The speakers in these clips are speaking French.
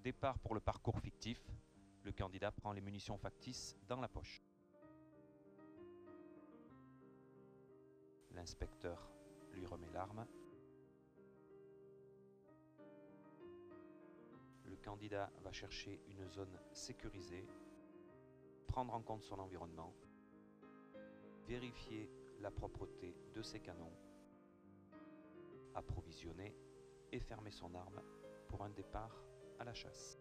Départ pour le parcours fictif. Le candidat prend les munitions factices dans la poche. L'inspecteur lui remet l'arme. Le candidat va chercher une zone sécurisée, prendre en compte son environnement, vérifier la propreté de ses canons, approvisionner et fermer son arme pour un départ à la chasse.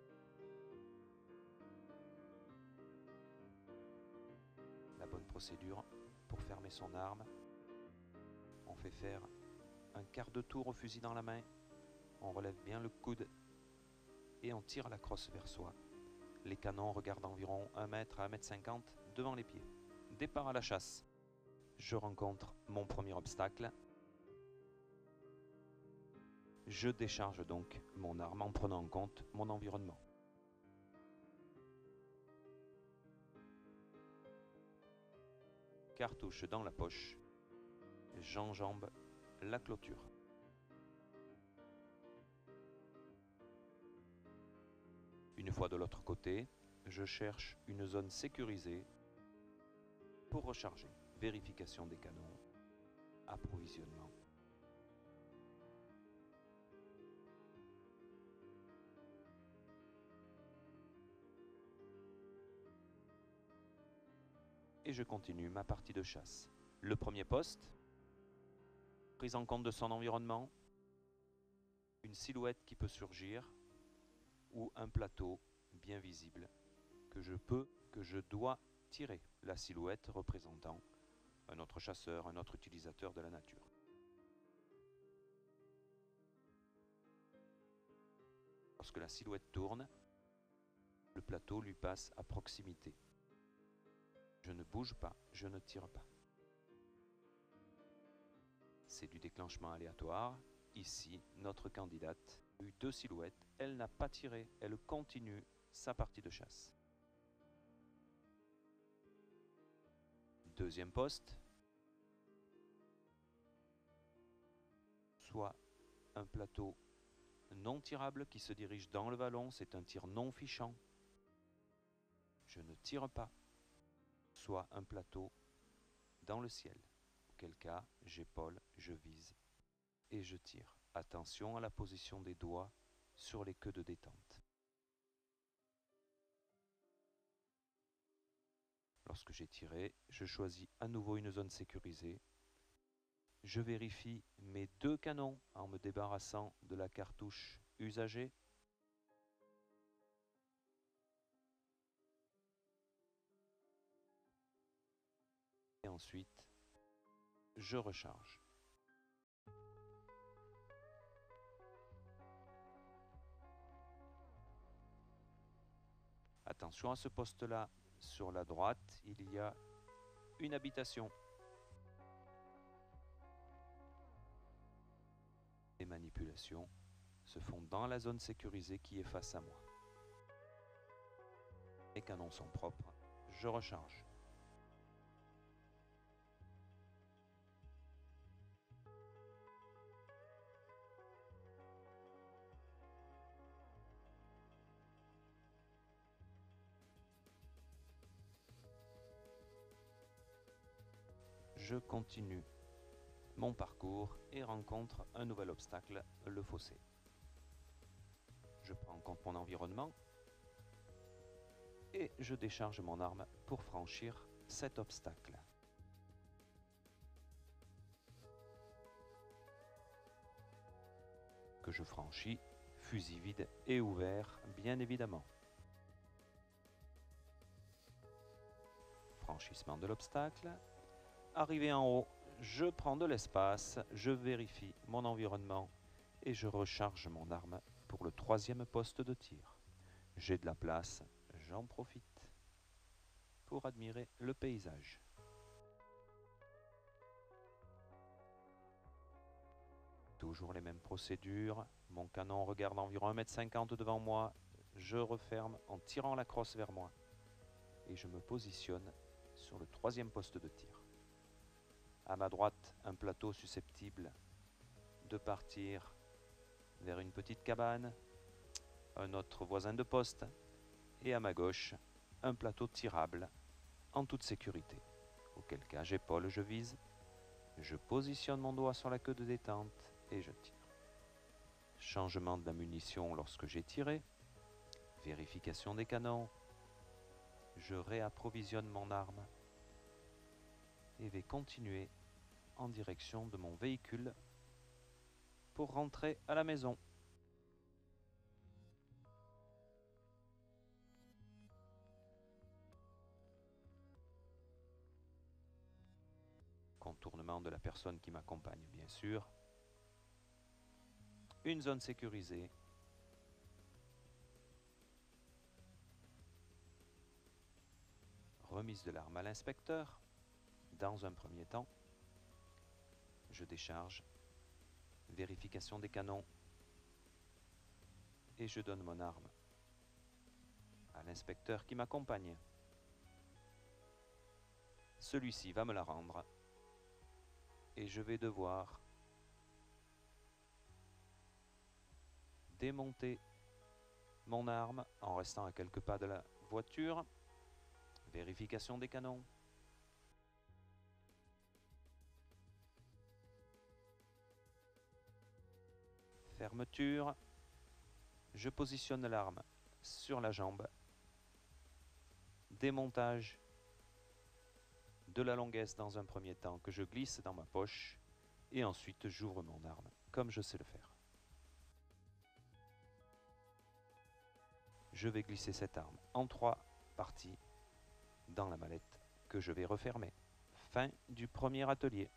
La bonne procédure pour fermer son arme, on fait faire un quart de tour au fusil dans la main, on relève bien le coude et on tire la crosse vers soi. Les canons regardent environ 1 mètre à 1,50 m devant les pieds. Départ à la chasse. Je rencontre mon premier obstacle. Je décharge donc mon arme en prenant en compte mon environnement. Cartouche dans la poche, j'enjambe la clôture. Une fois de l'autre côté, je cherche une zone sécurisée pour recharger. Vérification des canons, approvisionnement. Et je continue ma partie de chasse. Le premier poste, prise en compte de son environnement, une silhouette qui peut surgir ou un plateau bien visible que je dois tirer. La silhouette représentant un autre chasseur, un autre utilisateur de la nature. Lorsque la silhouette tourne, le plateau lui passe à proximité. Je ne bouge pas, je ne tire pas. C'est du déclenchement aléatoire. Ici, notre candidate a eu 2 silhouettes, elle n'a pas tiré, elle continue sa partie de chasse. Deuxième poste, soit un plateau non tirable qui se dirige dans le vallon, c'est un tir non fichant. Je ne tire pas. Soit un plateau dans le ciel, auquel cas j'épaule, je vise et je tire. Attention à la position des doigts sur les queues de détente. Lorsque j'ai tiré, je choisis à nouveau une zone sécurisée. Je vérifie mes 2 canons en me débarrassant de la cartouche usagée. Et ensuite, je recharge. Attention à ce poste-là, sur la droite, il y a une habitation. Les manipulations se font dans la zone sécurisée qui est face à moi. Les canons sont propres, je recharge. Je continue mon parcours et rencontre un nouvel obstacle, le fossé. Je prends en compte mon environnement et je décharge mon arme pour franchir cet obstacle. Que je franchis, fusil vide et ouvert, bien évidemment. Franchissement de l'obstacle. Arrivé en haut, je prends de l'espace, je vérifie mon environnement et je recharge mon arme pour le 3e poste de tir. J'ai de la place, j'en profite pour admirer le paysage. Toujours les mêmes procédures, mon canon regarde environ 1,50 m devant moi, je referme en tirant la crosse vers moi et je me positionne sur le 3e poste de tir. À ma droite, un plateau susceptible de partir vers une petite cabane. un autre voisin de poste et à ma gauche, un plateau tirable en toute sécurité. Auquel cas j'épaule, je vise, je positionne mon doigt sur la queue de détente et je tire. Changement de la munition lorsque j'ai tiré, vérification des canons, je réapprovisionne mon arme et vais continuer en direction de mon véhicule pour rentrer à la maison. Contournement de la personne qui m'accompagne, bien sûr. Une zone sécurisée. Remise de l'arme à l'inspecteur. Dans un premier temps, je décharge. Vérification des canons. Et je donne mon arme à l'inspecteur qui m'accompagne. Celui-ci va me la rendre. Et je vais devoir démonter mon arme en restant à quelques pas de la voiture. Vérification des canons. Fermeture. Je positionne l'arme sur la jambe. Démontage de la longuesse dans un premier temps que je glisse dans ma poche et ensuite j'ouvre mon arme comme je sais le faire. Je vais glisser cette arme en 3 parties dans la mallette que je vais refermer. Fin du premier atelier.